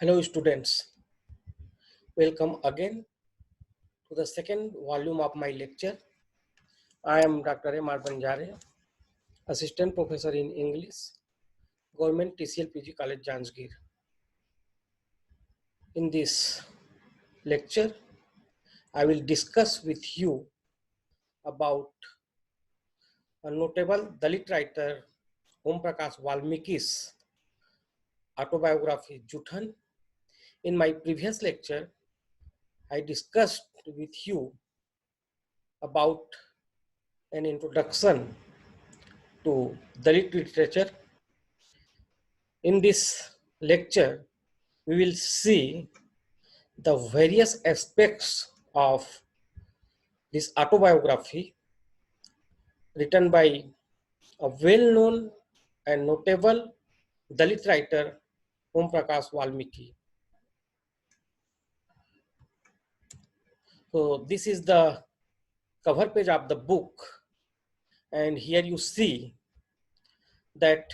Hello students, welcome again to the second volume of my lecture. I am Dr. M. R. Banjare, Assistant Professor in English, Government TCL PG College, Janjgir. In this lecture, I will discuss with you about a notable Dalit writer Omprakash Valmiki's autobiography Joothan. In my previous lecture, I discussed with you about an introduction to Dalit literature. In this lecture, we will see the various aspects of this autobiography written by a well-known and notable Dalit writer, Omprakash Valmiki. So this is the cover page of the book, and here you see that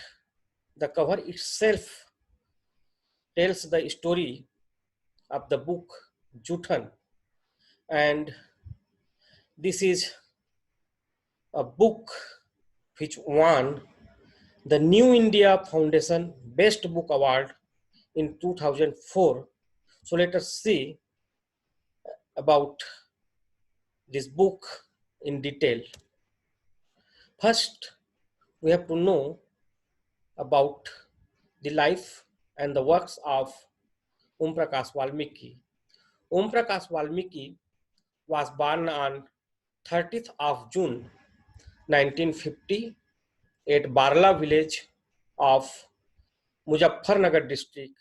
the cover itself tells the story of the book Joothan, and this is a book which won the New India Foundation Best Book Award in 2004. So let us see about this book in detail. First, we have to know about the life and the works of Omprakash Valmiki. Omprakash Valmiki was born on 30th of June 1950 at Barla village of Muzaffarnagar district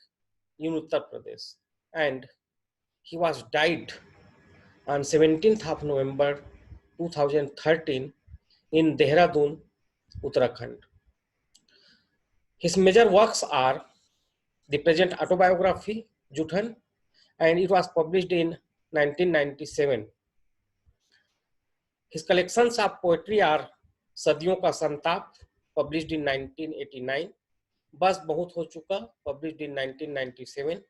in Uttar Pradesh, and he was died on 17th of November 2013 in Dehradun, Uttarakhand. His major works are the present autobiography, Joothan, and it was published in 1997. His collections of poetry are Sadiyon Ka Santaap, published in 1989, बस बहुत हो चुका, published in 1997,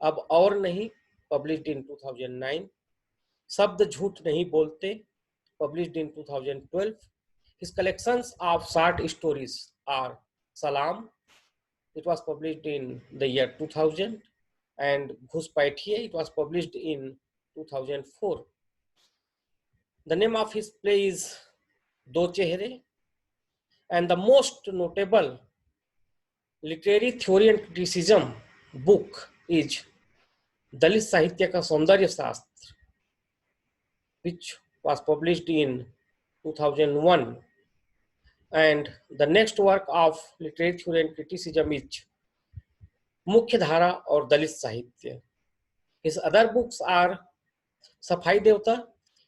अब और नहीं, published in 2009, शब्द झूठ नहीं बोलते, published in 2012. His collections of short stories are Salam, it was published in the year 2000, and Ghuspaitia, it was published in 2004. The name of his play is Do Chehre, and the most notable literary theory and criticism book is Dalit Sahitya Ka Saundarya Shastra, which was published in 2001. And the next work of literary theory and criticism is Mukhya Dhara or Dalit Sahitya. His other books are Safai Devta.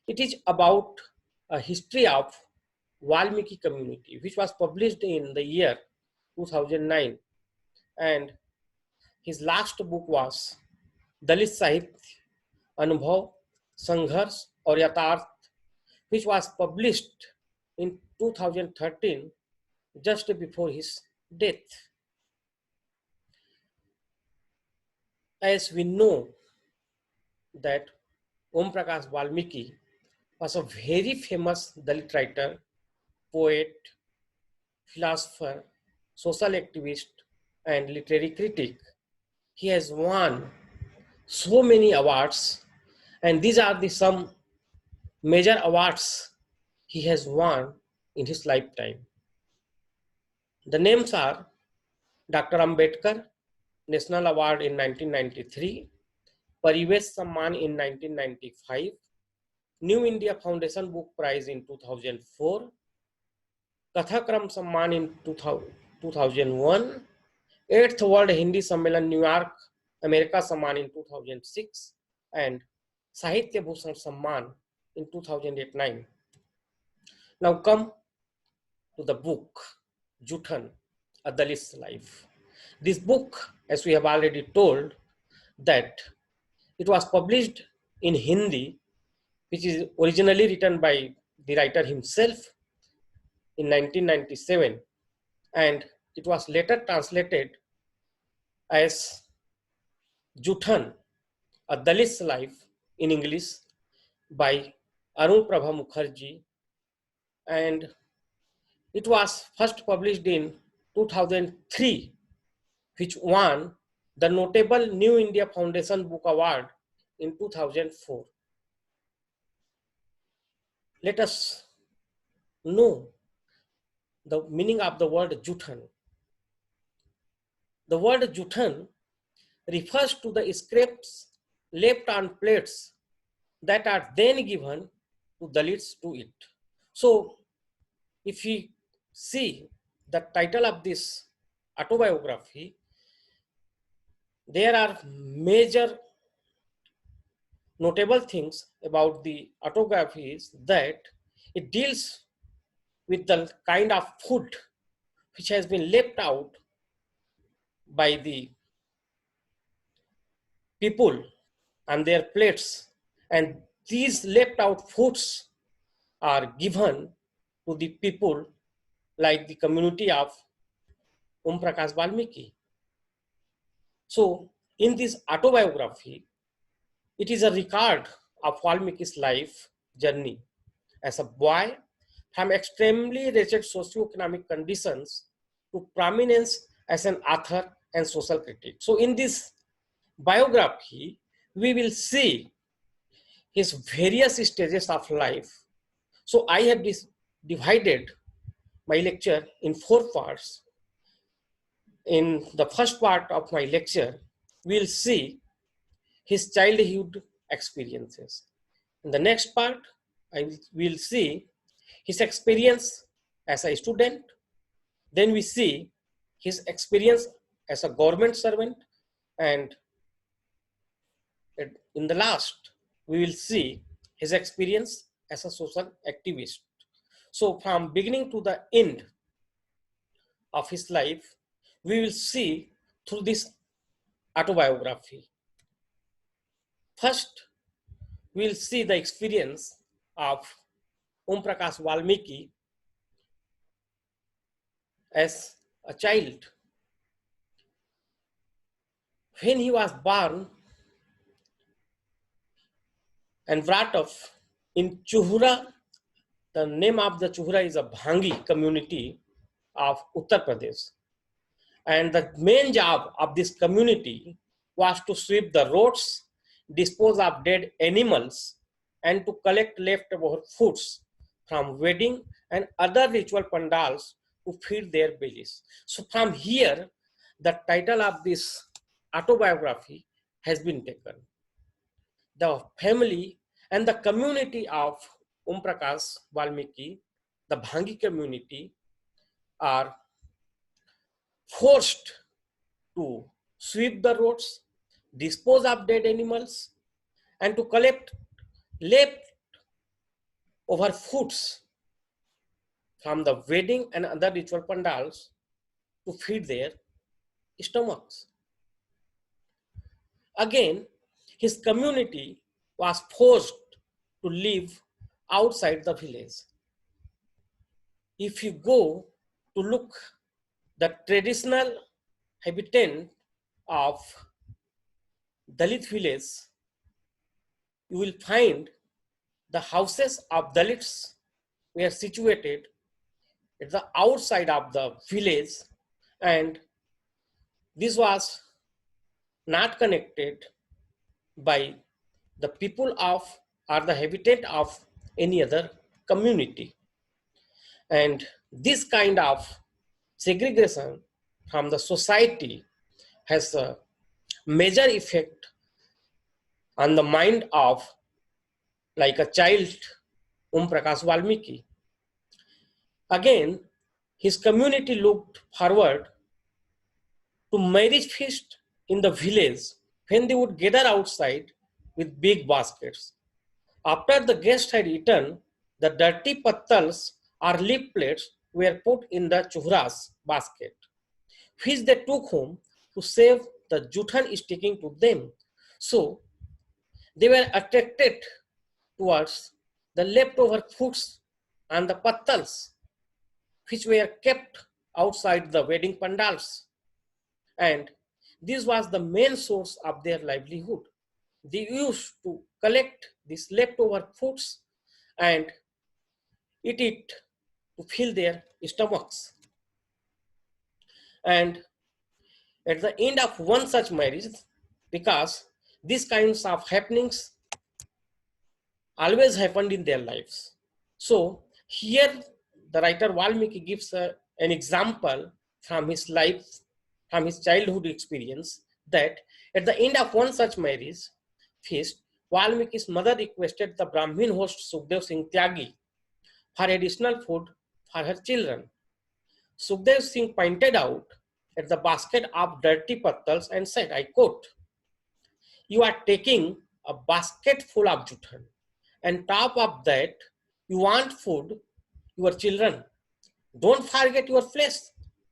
It is about a history of Valmiki community, which was published in the year 2009. And his last book was Dalit Sahitya, Anubhav, Sangharsh or Yatarth, which was published in 2013, just before his death. As we know that Omprakash Valmiki was a very famous Dalit writer, poet, philosopher, social activist, and literary critic. He has won so many awards, and these are the some major awards he has won in his lifetime. The names are Dr. Ambedkar National Award in 1993, Parivesh Samman in 1995, New India Foundation Book Prize in 2004, Kathakram Samman in 2001, 8th World Hindi Sammelan New York, America Samman in 2006, and Sahitya Bhushan Samman in 2008-9. Now come to the book, Joothan, A Dalit's Life. This book, as we have already told, that it was published in Hindi, which is originally written by the writer himself in 1997, and it was later translated as Joothan, A Dalit's Life in English by Arun Mukherjee, and it was first published in 2003, which won the notable New India Foundation Book Award in 2004. Let us know the meaning of the word Joothan. The word Joothan refers to the scraps left on plates that are then given to Dalits to eat. So, if we see the title of this autobiography, there are major notable things about the autobiography is that it deals with the kind of food which has been left out by the people on their plates, and these left out foods are given to the people like the community of Omprakash Valmiki. So in this autobiography, it is a record of Valmiki's life journey as a boy from extremely wretched socioeconomic conditions to prominence as an author and social critic. So in this biography, we will see his various stages of life. So I have divided my lecture in 4 parts. In the first part of my lecture, we'll see his childhood experiences. In the next part, I will see his experience as a student. Then we see his experience as a government servant. And in the last, we will see his experience as a social activist. So from beginning to the end of his life, we will see through this autobiography. First, we will see the experience of Omprakash Valmiki as a child. When he was born and brought up in Chuhra, the name of the Chuhra is a Bhangi community of Uttar Pradesh. And the main job of this community was to sweep the roads, dispose of dead animals, and to collect leftover foods from wedding and other ritual pandals to feed their bellies. So from here, the title of this autobiography has been taken. The family and the community of Omprakash Valmiki, the Bhangi community, are forced to sweep the roads, dispose of dead animals, and to collect leftover foods from the wedding and other ritual pandals to feed their stomachs. Again, his community was forced to live outside the village. If you go to look the traditional habitat of Dalit village, you will find the houses of Dalits were situated at the outside of the village, and this was not connected by the people of or the habitat of any other community. And this kind of segregation from the society has a major effect on the mind of like a child Omprakash Valmiki. Again, his community looked forward to marriage feast in the village when they would gather outside with big baskets. After the guests had eaten, the dirty pattals or leaf plates were put in the chuhras basket, which they took home to save the Joothan sticking to them. So they were attracted towards the leftover foods and the pattals, which were kept outside the wedding pandals. And This was the main source of their livelihood. They used to collect these leftover foods and eat it to fill their stomachs. And at the end of one such marriage, because these kinds of happenings always happened in their lives. So here the writer Valmiki gives an example from his life, from his childhood experience, that at the end of one such marriage feast, Valmiki's mother requested the Brahmin host Sukhdev Singh Tyagi for additional food for her children. Sukhdev Singh pointed out at the basket of dirty pattals and said, I quote, "You are taking a basket full of Joothan, and top of that, you want food, your children. Don't forget your flesh,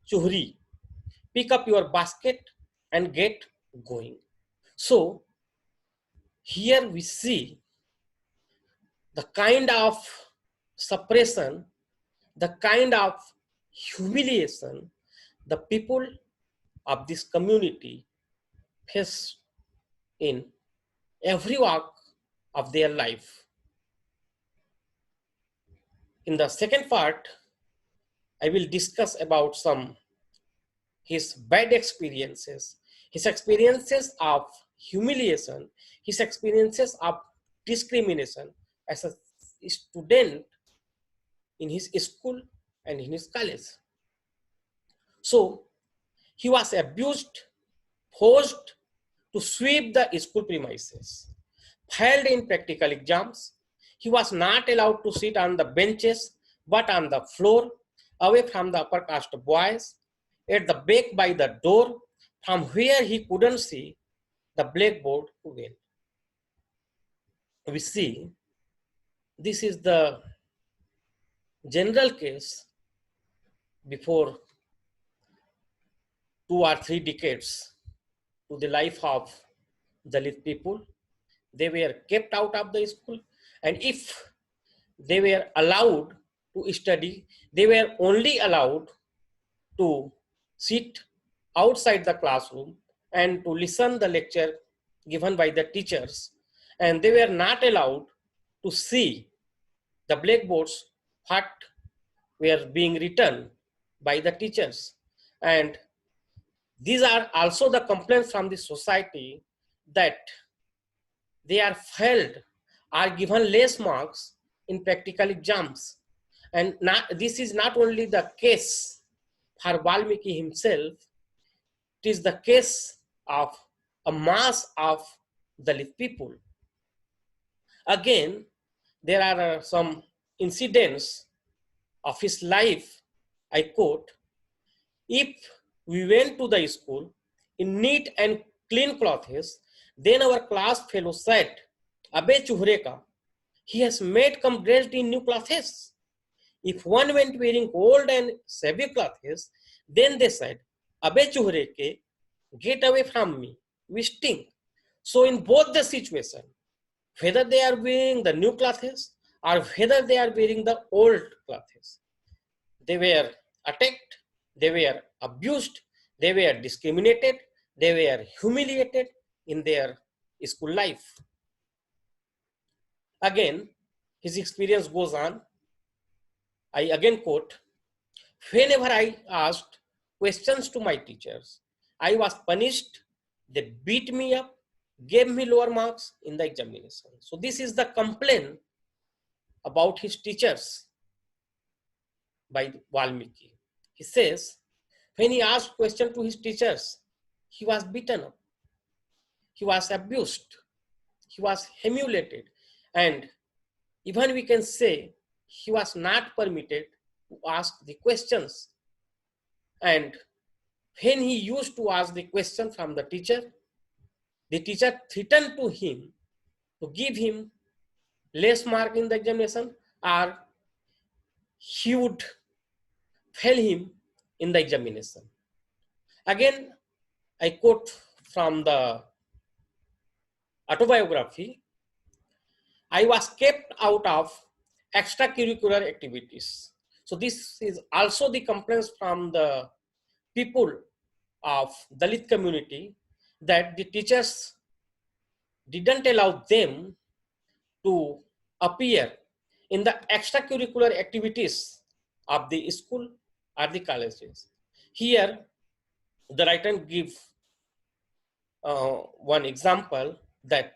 Chuhri. Pick up your basket and get going." So here we see the kind of suppression, the kind of humiliation the people of this community face in every walk of their life. In the second part, I will discuss about some his bad experiences, his experiences of humiliation, his experiences of discrimination as a student in his school and in his college. So he was abused, forced to sweep the school premises, failed in practical exams. He was not allowed to sit on the benches, but on the floor, away from the upper caste boys, at the back by the door, from where he couldn't see the blackboard well. We see this is the general case before 2 or 3 decades to the life of Dalit people. They were kept out of the school, and if they were allowed to study, they were only allowed to sit outside the classroom and to listen the lecture given by the teachers, and they were not allowed to see the blackboards what were being written by the teachers. And these are also the complaints from the society that they are failed, are given less marks in practical exams. And this is not only the case for Valmiki himself, it is the case of a mass of Dalit people. Again, there are some incidents of his life. I quote, "If we went to the school in neat and clean clothes, then our class fellow said, 'Abe chuhre ka, he has made come dressed in new clothes.' If one went wearing old and shabby clothes, then they said, 'Abe chuhre ke, get away from me, we stink.' So in both the situation, whether they are wearing the new clothes or whether they are wearing the old clothes, they were attacked, they were abused, they were discriminated, they were humiliated in their school life." Again, his experience goes on. I again quote, "Whenever I asked questions to my teachers, I was punished. They beat me up, gave me lower marks in the examination." So this is the complaint about his teachers by Valmiki. He says, when he asked questions to his teachers, he was beaten up, he was abused, he was humiliated, and even we can say he was not permitted to ask the questions. And when he used to ask the question from the teacher threatened to him to give him less mark in the examination, or he would fail him in the examination. Again, I quote from the autobiography, "I was kept out of extracurricular activities." So this is also the complaints from the people of Dalit community, that the teachers didn't allow them to appear in the extracurricular activities of the school or the colleges. Here, the writer gives one example that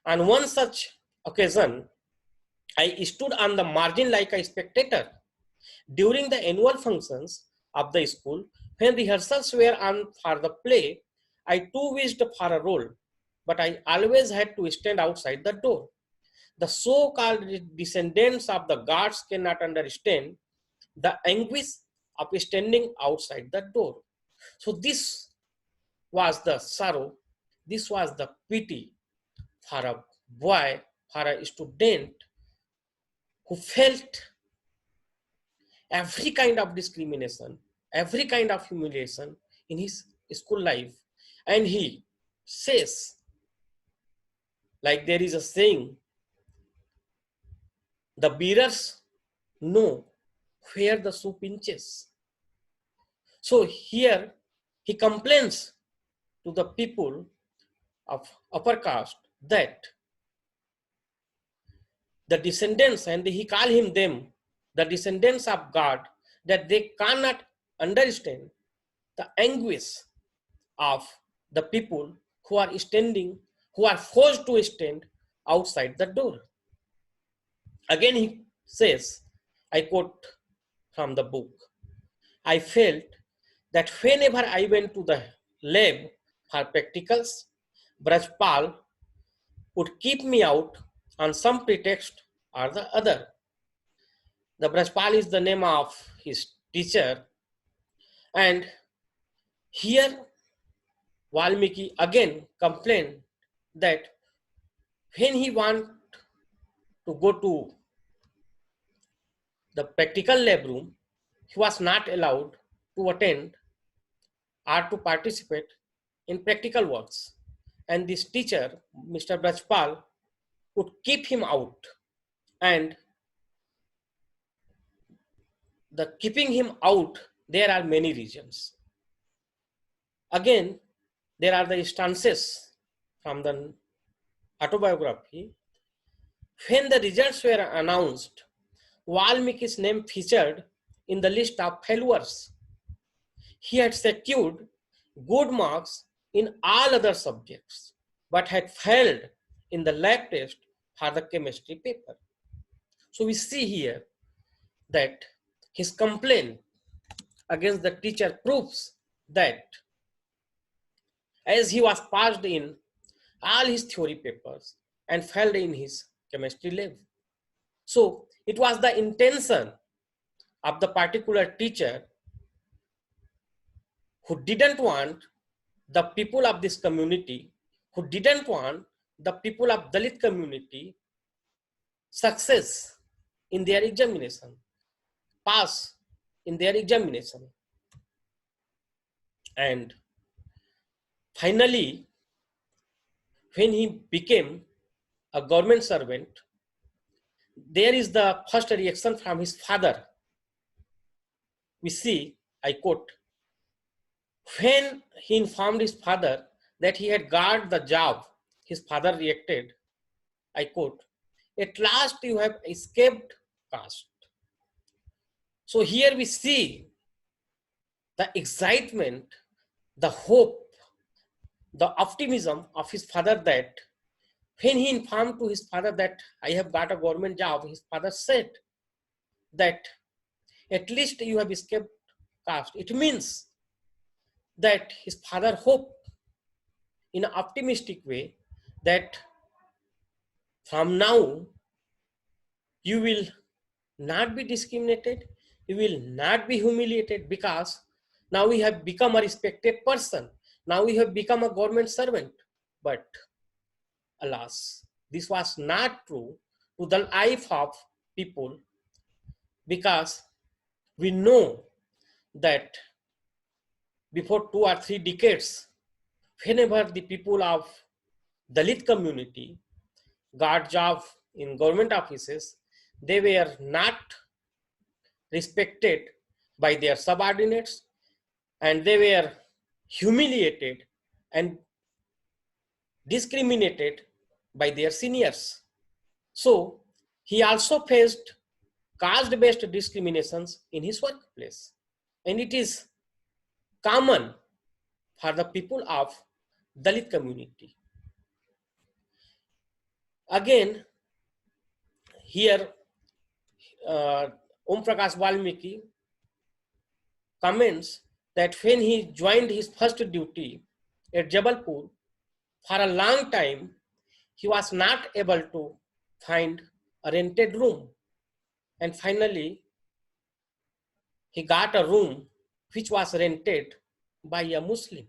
on one such occasion, I stood on the margin like a spectator during the annual functions of the school. When rehearsals were on for the play, I too wished for a role, but I always had to stand outside the door. The so-called descendants of the gods cannot understand the anguish of standing outside the door. So this was the sorrow, this was the pity for a boy, for a student who felt every kind of discrimination, every kind of humiliation in his school life. And he says, like there is a saying, the bearers know where the shoe pinches. So here he complains to the people of upper caste that the descendants, and he call him them, the descendants of God, that they cannot understand the anguish of the people who are standing, who are forced to stand outside the door. Again he says, I quote from the book, I felt that whenever I went to the lab for practicals, Brajpal would keep me out on some pretext or the other. The Brajpal is the name of his teacher, and here Valmiki again complained that when he want to go to the practical lab room, he was not allowed to attend or to participate in practical works. And this teacher, Mr. Brajpal, would keep him out. And the keeping him out, there are many reasons. Again, there are the instances from the autobiography. When the results were announced, Valmiki's name featured in the list of failures. He had secured good marks in all other subjects, but had failed in the lab test for the chemistry paper. So we see here that his complaint against the teacher proves that as he was passed in all his theory papers and failed in his chemistry lab. So it was the intention of the particular teacher who didn't want the people of this community, who didn't want the people of Dalit community success in their examination, pass in their examination. And finally, when he became a government servant, there is the first reaction from his father. We see, I quote, when he informed his father that he had got the job, his father reacted, I quote, at last you have escaped caste. So here we see the excitement, the hope, the optimism of his father that when he informed to his father that I have got a government job, his father said that at least you have escaped caste. It means that his father hoped in an optimistic way that from now you will not be discriminated, you will not be humiliated, because now we have become a respected person. Now we have become a government servant. But alas, this was not true to the life of people, because we know that before 2 or 3 decades, whenever the people of Dalit community got job in government offices, they were not respected by their subordinates, and they were humiliated, and discriminated by their seniors. So he also faced caste-based discriminations in his workplace. And it is common for the people of Dalit community. Again, here Omprakash Valmiki comments that when he joined his first duty at Jabalpur, for a long time, he was not able to find a rented room. And finally, he got a room which was rented by a Muslim.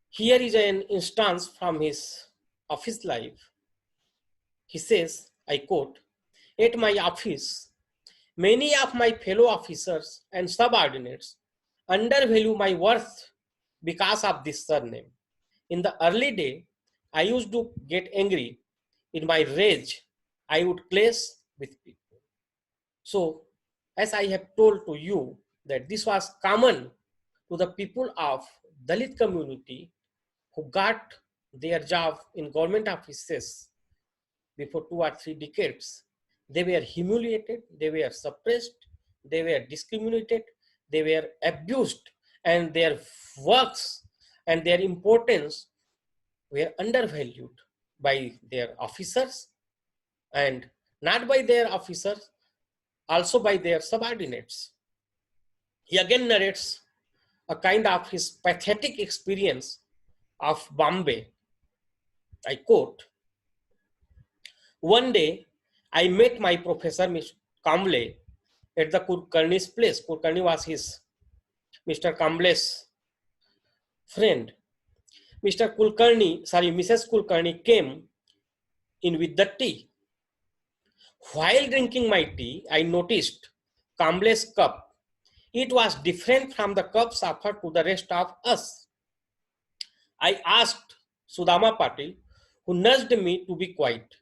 Here is an instance from his office life. He says, I quote, "At my office, many of my fellow officers and subordinates undervalue my worth because of this surname. In the early day, I used to get angry. In my rage, I would clash with people." So, as I have told to you that this was common to the people of Dalit community who got their job in government offices before 2 or 3 decades. They were humiliated, they were suppressed, they were discriminated, they were abused, and their works and their importance were undervalued by their officers, and not by their officers, also by their subordinates. He again narrates a kind of his pathetic experience of Bombay. I quote, "One day, I met my professor, Mr. Kamble, at the Kulkarni's place." Kulkarni was Mr. Kamble's friend. Mrs. Kulkarni came in with the tea. While drinking my tea, I noticed Kamble's cup. It was different from the cups offered to the rest of us. I asked Sudama Patil, who nudged me to be quiet.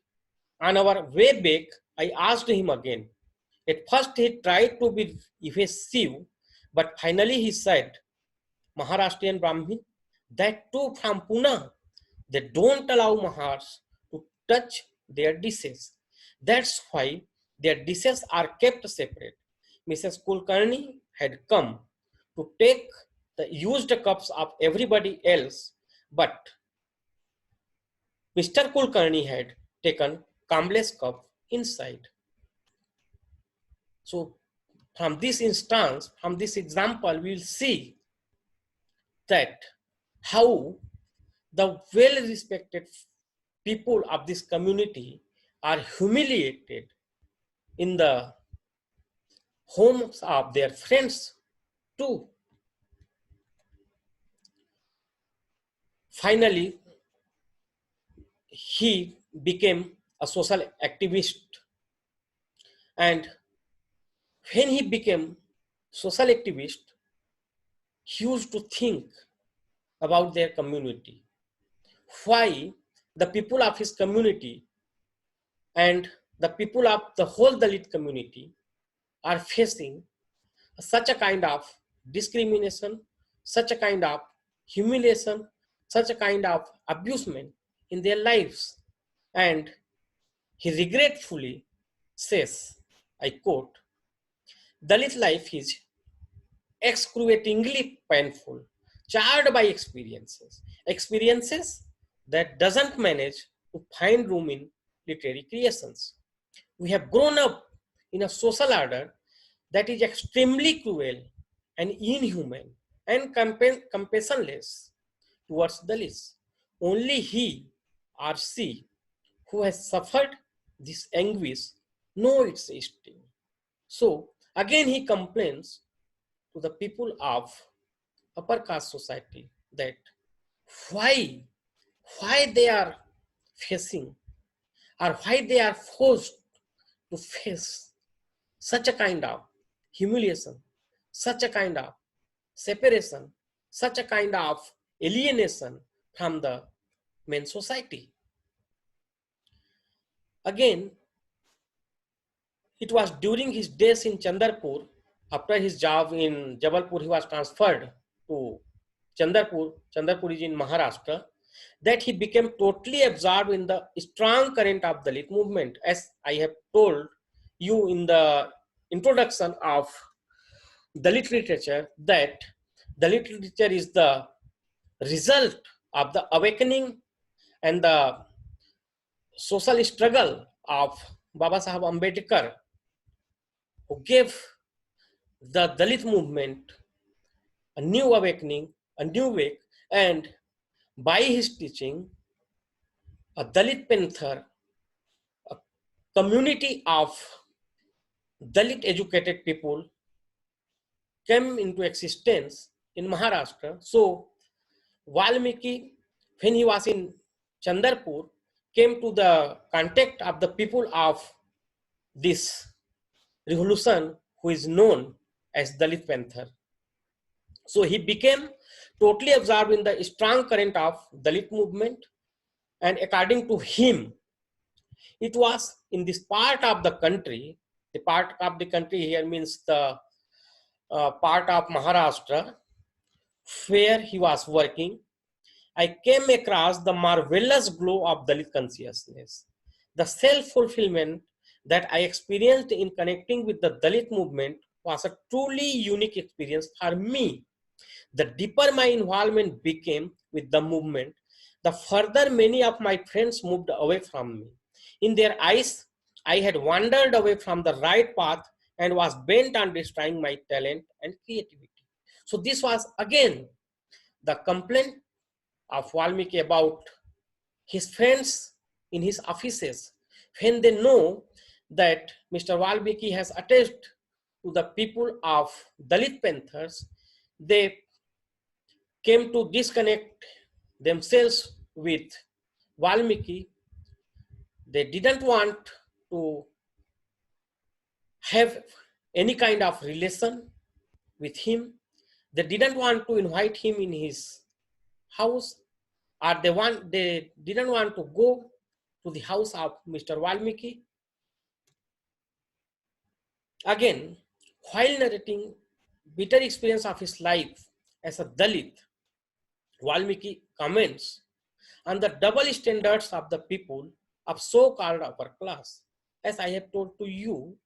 On our way back, I asked him again. At first, he tried to be evasive, but finally he said, "Maharashtrian Brahmin, that too from Pune, they don't allow Mahars to touch their dishes. That's why their dishes are kept separate." Mrs. Kulkarni had come to take the used cups of everybody else, but Mr. Kulkarni had taken Kamble's cup inside. So from this instance, from this example, we will see that how the well-respected people of this community are humiliated in the homes of their friends too. Finally, he became a social activist, and when he became social activist, he used to think about their community. Why the people of his community and the people of the whole Dalit community are facing such a kind of discrimination, such a kind of humiliation, such a kind of abusement in their lives. And he regretfully says, I quote, "Dalit life is excruciatingly painful, charred by experiences that doesn't manage to find room in literary creations. We have grown up in a social order that is extremely cruel and inhuman and compassionless towards Dalits. Only he or she who has suffered this anguish know its sting." So again he complains to the people of upper caste society that why they are facing, or why they are forced to face such a kind of humiliation, such a kind of separation, such a kind of alienation from the main society. Again, it was during his days in Chandarpur, after his job in Jabalpur, he was transferred to Chandarpur. Chandarpur is in Maharashtra. that he became totally absorbed in the strong current of Dalit movement. As I have told you in the introduction of Dalit literature, that Dalit literature is the result of the awakening and the social struggle of Baba Sahib Ambedkar, who gave the Dalit movement a new awakening, a new wake, and by his teaching, a Dalit Panther, a community of Dalit educated people came into existence in Maharashtra. So Valmiki, when he was in Chandarpur, came to the contact of the people of this revolution, who is known as Dalit Panther. So he became totally absorbed in the strong current of Dalit movement, and according to him, it was in this part of the country. The part of the country here means the part of Maharashtra where he was working. I came across the marvelous glow of Dalit consciousness. The self-fulfillment that I experienced in connecting with the Dalit movement was a truly unique experience for me. The deeper my involvement became with the movement, the further many of my friends moved away from me. In their eyes, I had wandered away from the right path and was bent on destroying my talent and creativity. So this was again the complaint of Valmiki about his friends in his offices. When they know that Mr. Valmiki has attached to the people of Dalit Panthers, they came to disconnect themselves with Valmiki. They didn't want to have any kind of relation with him. They didn't want to invite him in his house, or they didn't want to go to the house of Mr. Valmiki. Again, while narrating bitter experience of his life as a Dalit, Valmiki comments on the double standards of the people of so-called upper class. As I have told to you,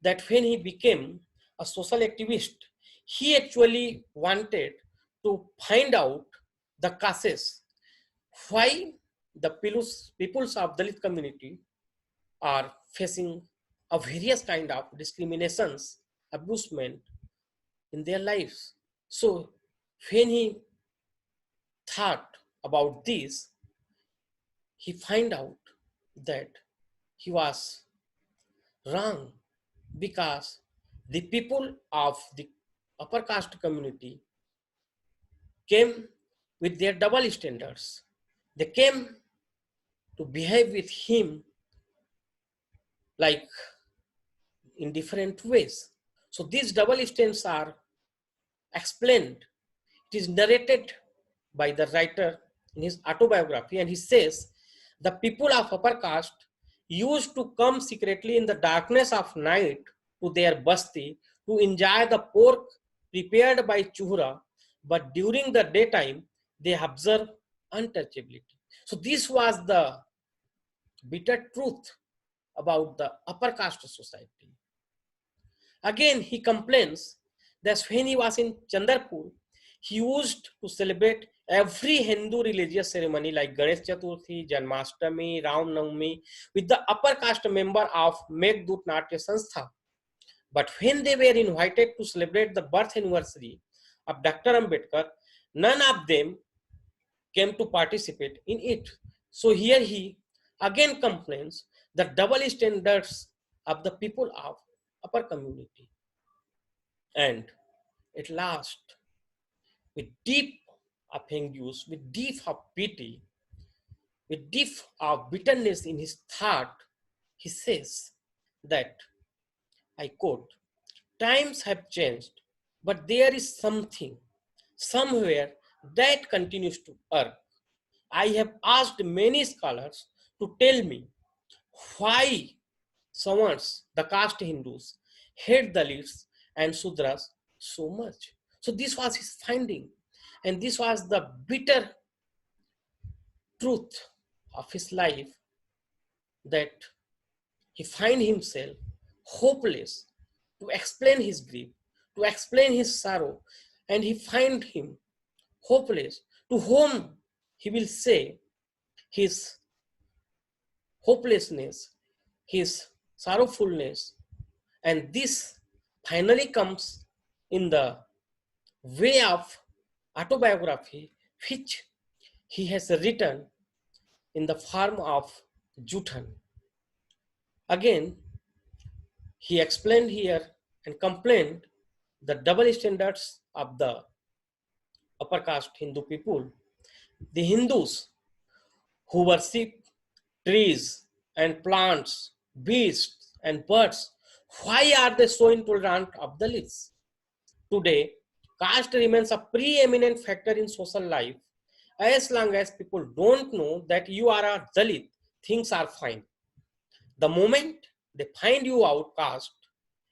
that when he became a social activist, he actually wanted to find out the causes why the peoples of Dalit community are facing a various kind of discriminations, abusement in their lives. So when he thought about this, he find out that he was wrong, because the people of the upper caste community came with their double standards. They came to behave with him like in different ways. So these double standards are explained. It is narrated by the writer in his autobiography, and he says, the people of upper caste used to come secretly in the darkness of night to their basti to enjoy the pork prepared by Chuhra, but during the daytime they observe untouchability. So this was the bitter truth about the upper caste society. Again, he complains that when he was in Chandarpur, he used to celebrate every Hindu religious ceremony like Ganesh Chaturthi, Janmashtami, Ram Navami with the upper caste member of Meghdut Natya Sanstha. But when they were invited to celebrate the birth anniversary of Dr. Ambedkar, none of them came to participate in it. So here he again complains the double standards of the people of upper community. And at last, with deep of anguish, with deep of pity, with deep of bitterness in his thought, he says that, I quote, times have changed, but there is something, somewhere that continues to irk. I have asked many scholars to tell me why Samars, the caste Hindus, hate Dalits and Sudras so much. So this was his finding, and this was the bitter truth of his life, that he find himself hopeless to explain his grief, to explain his sorrow, and he find him hopeless to whom he will say his hopelessness, his sorrowfulness, and this finally comes in the way of autobiography which he has written in the form of Joothan. Again, he explained here and complained the double standards of the upper caste Hindu people. The Hindus who worship trees and plants, beasts and birds, why are they so intolerant of Dalits? Today, caste remains a preeminent factor in social life. As long as people don't know that you are a Dalit, things are fine. The moment they find you outcast,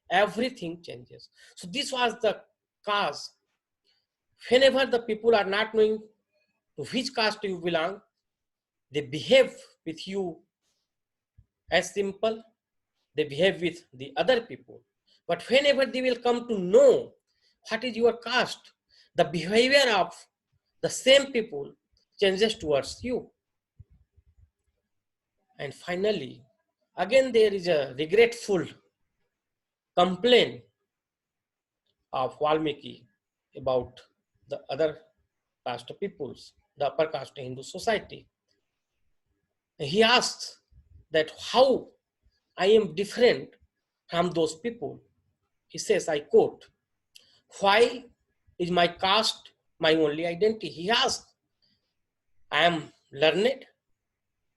everything changes. So this was the cause. Whenever the people are not knowing to which caste you belong, they behave with you as simple, they behave with the other people. But whenever they will come to know what is your caste, the behavior of the same people changes towards you. And finally, again there is a regretful complaint of Valmiki about the other caste peoples, the upper caste Hindu society. He asks that how I am different from those people. He says, I quote, why is my caste my only identity? He asks, I am learned,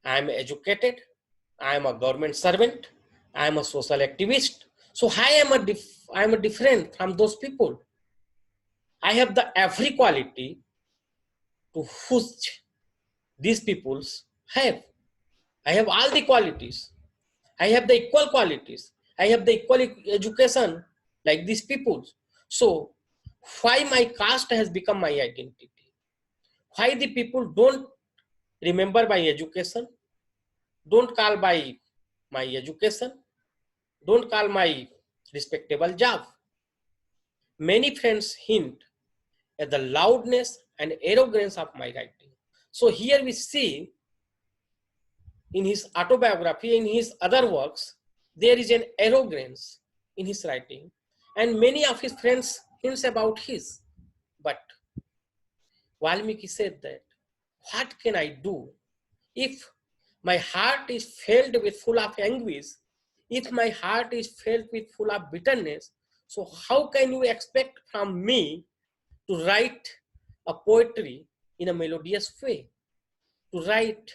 I am educated, I am a government servant, I am a social activist. So I am a different from those people. I have the every quality to which these peoples have. I have all the qualities. I have the equal qualities. I have the equal education like these people. So why my caste has become my identity? Why the people don't remember my education? Don't call by my education? Don't call my respectable job? Many friends hint at the loudness and arrogance of my writing. So here we see in his autobiography, in his other works, there is an arrogance in his writing, and many of his friends hints about his. But Valmiki said that, what can I do if my heart is filled with full of anguish, if my heart is filled with full of bitterness, so how can you expect from me to write a poetry in a melodious way, to write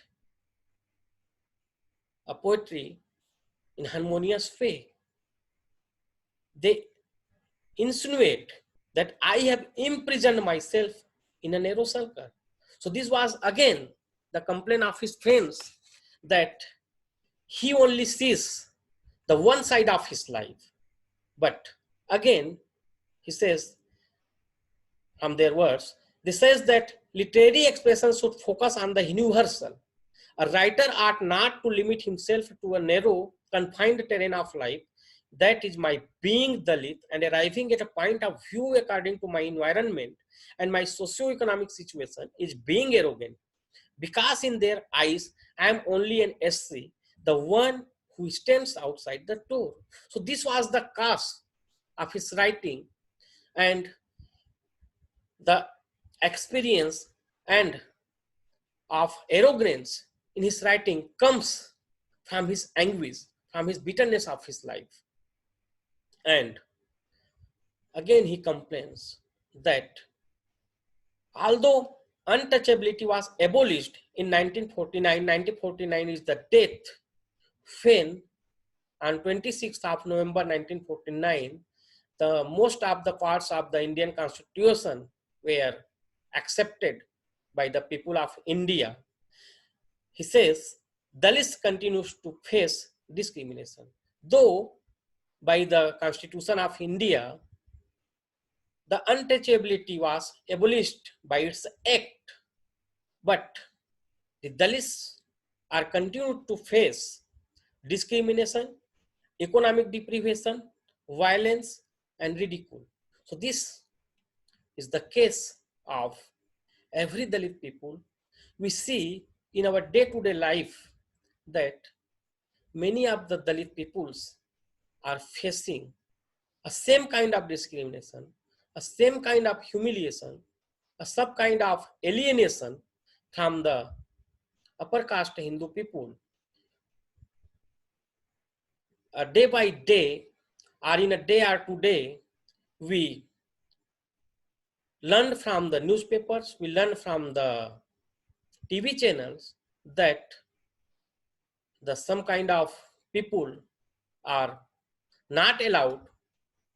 a poetry in harmonious way? They insinuate that I have imprisoned myself in a narrow circle. So this was again the complaint of his friends, that he only sees the one side of his life. But again, he says from their words, they says that literary expression should focus on the universal. A writer ought not to limit himself to a narrow, confined terrain of life. That is my being Dalit and arriving at a point of view according to my environment and my socio-economic situation is being arrogant. Because in their eyes, I am only an SC, the one who stands outside the door. So this was the cause of his writing, and the experience and of arrogance in his writing comes from his anguish, from his bitterness of his life. And again, he complains that although untouchability was abolished in 1949, 1949 is the date when on 26th of November 1949, the most of the parts of the Indian Constitution were accepted by the people of India. He says, Dalits continues to face discrimination. Though by the Constitution of India, the untouchability was abolished by its act, but The Dalits are continued to face discrimination, economic deprivation, violence, and ridicule. So this is the case of every Dalit people. We see in our day-to-day life that many of the Dalit peoples are facing a same kind of discrimination, a same kind of humiliation, a sub kind of alienation from the upper caste Hindu people. Day by day, or in a day or 2 day, we learn from the newspapers, we learn from the TV channels that some kind of people are not allowed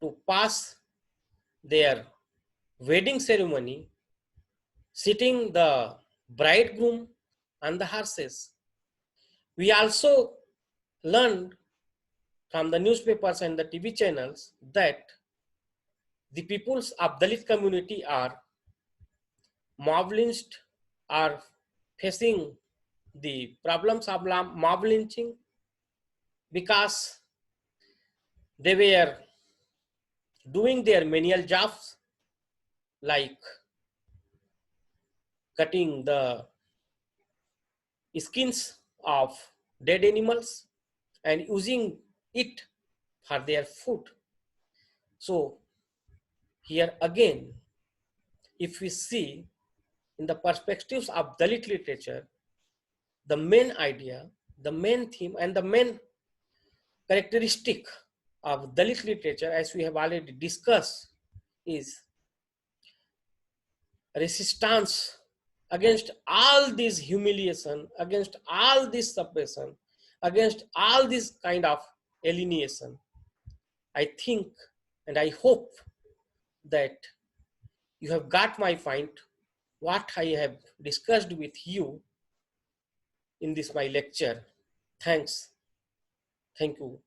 to pass their wedding ceremony sitting the bridegroom on the horses. We also learned from the newspapers and the TV channels that the peoples of Dalit community are mob lynched, are facing the problems of mob lynching because they were doing their menial jobs like cutting the skins of dead animals and using it for their food. So here again, if we see in the perspectives of Dalit literature, the main idea, the main theme, and the main characteristic of Dalit literature, as we have already discussed, is resistance against all this humiliation, against all this suppression, against all this kind of alienation. I think and I hope that you have got my point, what I have discussed with you in this my lecture. Thanks. Thank you.